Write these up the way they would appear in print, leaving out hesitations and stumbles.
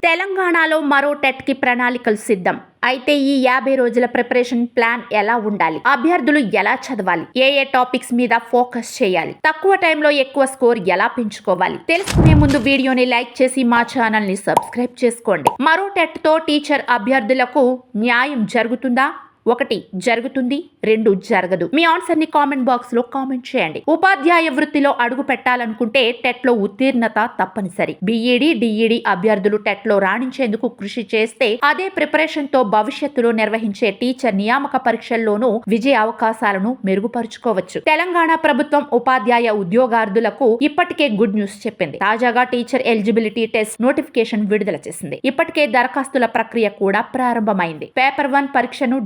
తెలంగాణలో మరో టెట్ కి ప్రణాళికలు సిద్ధం. అయితే ఈ 50 రోజుల ప్రిపరేషన్ ప్లాన్ ఎలా ఉండాలి, అభ్యర్థులు ఎలా చదవాలి, ఏ టాపిక్స్ మీద ఫోకస్ చేయాలి, తక్కువ టైంలో ఎక్కువ స్కోర్ ఎలా పెంచుకోవాలి తెలుసుకునే ముందు వీడియోని లైక్ చేసి మా ఛానల్ ని సబ్స్క్రైబ్ చేసుకోండి. మరో టెట్ తో టీచర్ అభ్యర్థులకు న్యాయం జరుగుతుందా? 1 జరుగుతుంది, 2 జరగదు. మీ ఆన్సర్ ని కామెంట్ బాక్స్ లో కామెంట్ చేయండి. ఉపాధ్యాయ వృత్తిలో అడుగు పెట్టాలనుకుంటే టెట్ లో ఉత్తీర్ణత తప్పనిసరి. బీఈడి, డిఈడి అభ్యర్థులు టెట్ లో రాణించేందుకు కృషి చేస్తే అదే ప్రిపరేషన్ తో భవిష్యత్తులో నిర్వహించే టీచర్ నియామక పరీక్షల్లోనూ విజయ అవకాశాలను మెరుగుపరుచుకోవచ్చు. తెలంగాణ ప్రభుత్వం ఉపాధ్యాయ ఉద్యోగార్థులకు ఇప్పటికే గుడ్ న్యూస్ చెప్పింది. తాజాగా టీచర్ ఎలిజిబిలిటీ టెస్ట్ నోటిఫికేషన్ విడుదల చేసింది. ఇప్పటికే దరఖాస్తుల ప్రక్రియ కూడా ప్రారంభమైంది. పేపర్ 1 పరీక్షను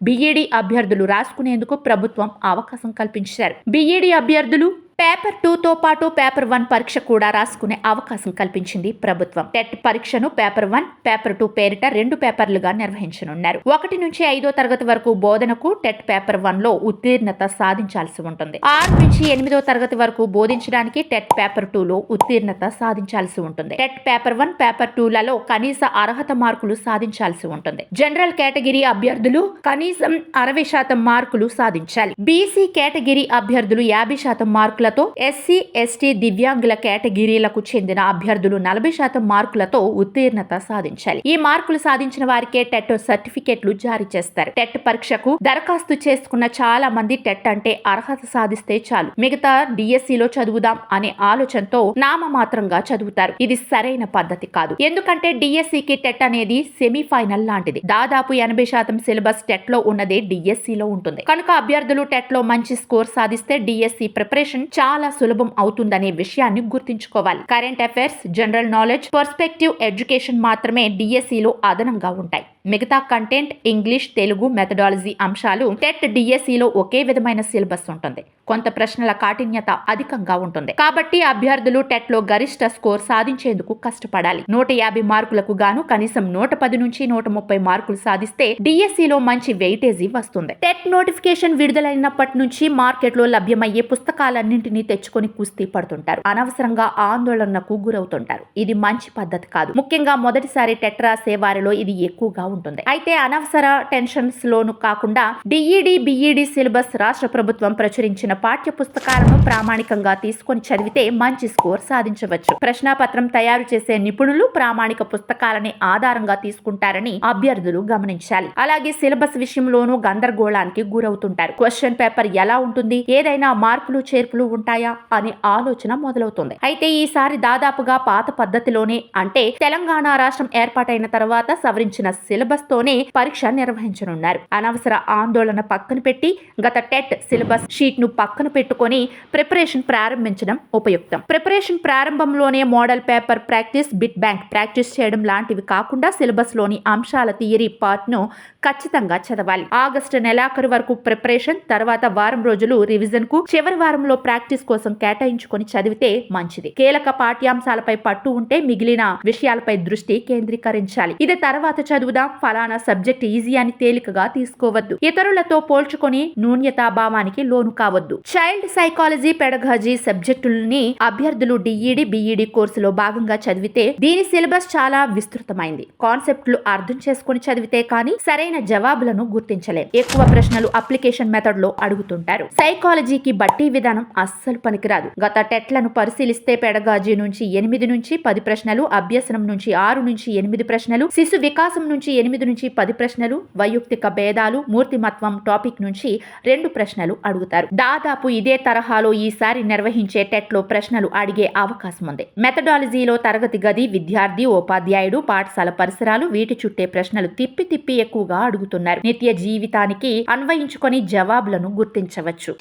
బీఈడి అభ్యర్థులు రాసుకునేందుకు ప్రభుత్వం అవకాశం కల్పించారు. బీఈడి అభ్యర్థులు పేపర్ 2తో పాటు పేపర్ 1 పరీక్ష కూడా రాసుకునే అవకాశం కల్పించింది ప్రభుత్వం. టెట్ పరీక్షను పేపర్ 1, పేపర్ 2 పేరిట 2 పేపర్లుగా నిర్వహించనున్నారు. 1 నుంచి 5వ తరగతి వరకు బోధనకు టెట్ పేపర్ 1లో ఉత్తీర్ణత సాధించాల్సి ఉంటుంది. 6 నుంచి 8వ తరగతి వరకు బోధించడానికి టెట్ పేపర్ 2లో ఉత్తీర్ణత సాధించాల్సి ఉంటుంది. టెట్ పేపర్ 1, పేపర్ 2లలో కనీస అర్హత మార్కులు సాధించాల్సి ఉంటుంది. జనరల్ కేటగిరీ అభ్యర్థులు కనీసం 60% మార్కులు సాధించాలి. బీసీ కేటగిరీ అభ్యర్థులు 50% మార్కులు, ఎస్సీ, ఎస్టీ, దివ్యాంగుల కేటగిరీలకు చెందిన అభ్యర్థులు 40% మార్కులతో ఉత్తీర్ణత సాధించాలి. ఈ మార్కులు సాధించిన వారికే టెట్ సర్టిఫికెట్లు జారీ చేస్తారు. టెట్ పరీక్షకు దరఖాస్తు చేసుకున్న చాలా మంది టెట్ అంటే అర్హత సాధిస్తే చాలు, మిగతా డిఎస్సిలో చదువుదాం అనే ఆలోచనతో నామమాత్రంగా చదువుతారు. ఇది సరైన పద్ధతి కాదు. ఎందుకంటే డిఎస్సికి టెట్ అనేది సెమీఫైనల్ లాంటిది. దాదాపు 80% సిలబస్ టెట్ లో ఉన్నదే డిఎస్సిలో ఉంటుంది. కనుక అభ్యర్థులు టెట్ లో మంచి స్కోర్ సాధిస్తే డిఎస్సి ప్రిపరేషన్ చాలా సులభం అవుతుందనే విషయాన్ని గుర్తుంచుకోవాలి. Current affairs, general knowledge, perspective education మాత్రమే డిఎస్సిలో అదనంగా ఉంటాయి. మిగతా కంటెంట్, ఇంగ్లీష్, తెలుగు, మెథడాలజీ అంశాలు టెట్ డిఎస్సిలో ఒకే విధమైన సిలబస్ ఉంటుంది. కొంత ప్రశ్నల కాఠిన్యత అధికంగా ఉంటుంది. కాబట్టి అభ్యర్థులు టెట్ లో గరిష్ట స్కోర్ సాధించేందుకు కష్టపడాలి. 150 మార్కులకు గాను కనీసం 110 నుంచి 130 మార్కులు సాధిస్తే డిఎస్సిలో మంచి వెయిటేజీ వస్తుంది. టెట్ నోటిఫికేషన్ విడుదలైనప్పటి నుంచి మార్కెట్లో లభ్యమయ్యే పుస్తకాలన్నింటినీ తెచ్చుకొని కుస్తీ పడుతుంటారు. అనవసరంగా ఆందోళనకు గురవుతుంటారు. ఇది మంచి పద్ధతి కాదు. ముఖ్యంగా మొదటిసారి టెట్ రాసే వారిలో ఇది ఎక్కువగా ఉంటుంది. అయితే అనవసర టెన్షన్స్ లోను కాకుండా డిఈడి, బీఈడి సిలబస్ రాష్ట్ర ప్రభుత్వం ప్రచురించిన పాఠ్య పుస్తకాలను ప్రామాణికంగా తీసుకొని చదివితే మంచి స్కోర్ సాధించవచ్చు. ప్రశ్నాపత్రం తయారు చేసే నిపుణులు ప్రామాణిక పుస్తకాలని ఆధారంగా తీసుకుంటారని అభ్యర్థులు గమనించాలి. అలాగే సిలబస్ విషయంలోనూ గందరగోళానికి గురవుతుంటారు. క్వశ్చన్ పేపర్ ఎలా ఉంటుంది, ఏదైనా మార్పులు చేర్పులు ఉంటాయా అనే ఆలోచన మొదలవుతుంది. అయితే ఈసారి దాదాపుగా పాత పద్ధతిలోనే, అంటే తెలంగాణ రాష్ట్రం ఏర్పాటైన తర్వాత సవరించిన సిలబస్ తోనే పరీక్ష నిర్వహించనున్నారు. అనవసర ఆందోళన పక్కన పెట్టి గత టెట్ సిలబస్ షీట్ ను పక్కన పెట్టుకొని ప్రిపరేషన్ ప్రారంభించడం ఉపయుక్తం. ప్రిపరేషన్ ప్రారంభంలోనే model paper practice, bit bank practice చేయడం లాంటివి కాకుండా సిలబస్ లోని అంశాల థియరీ పార్ట్ ను ఖచ్చితంగా చదవాలి. ఆగస్టు నెలాఖరు వరకు ప్రిపరేషన్, తర్వాత వారం రోజులు రివిజన్ కు, చివరి వారంలో ప్రాక్టీస్ కోసం కేటాయించుకొని చదివితే మంచిది. కీలక పాఠ్యాంశాలపై పట్టు ఉంటే మిగిలిన విషయాలపై దృష్టి కేంద్రీకరించాలి. ఇది తర్వాత చదువుదాం, ఫలానా సబ్జెక్ట్ ఈజీ అని తేలికగా తీసుకోవద్దు. ఇతరులతో పోల్చుకొని న్యూన్యతాభావానికి లోను కావద్దు. చైల్డ్ సైకాలజీ, పెడగాజీ సబ్జెక్టులని అభ్యర్థులు డిఈడి, బీఈడి కోర్సులో భాగంగా చదివితే దీని సిలబస్ చాలా విస్తృతమైంది. కాన్సెప్ట్లు అర్థం చేసుకుని చదివితే కానీ సరైన జవాబులను గుర్తించలేం. ఎక్కువ ప్రశ్నలు అప్లికేషన్ మెథడ్ లో అడుగుతుంటారు. సైకాలజీకి బట్టి విధానం అస్సలు పనికిరాదు. గత టెట్లను పరిశీలిస్తే పెడగాజీ నుంచి 8 నుంచి 10 ప్రశ్నలు, అభ్యసనం నుంచి 6 నుంచి 8 ప్రశ్నలు, శిశు వికాసం నుంచి 8 నుంచి 10 ప్రశ్నలు, వైయక్తిక భేదాలు, మూర్తిమత్వం టాపిక్ నుంచి 2 ప్రశ్నలు అడుగుతారు. దాదాపు ఇదే తరహాలో ఈసారి నిర్వహించే టెట్ లో ప్రశ్నలు అడిగే అవకాశం ఉంది. మెథడాలజీలో తరగతి గది, విద్యార్థి, ఉపాధ్యాయుడు, పాఠశాల పరిసరాలు, వీటి చుట్టే ప్రశ్నలు తిప్పి ఎక్కువగా అడుగుతున్నారు. నిత్య జీవితానికి అన్వయించుకొని జవాబులను గుర్తించవచ్చు.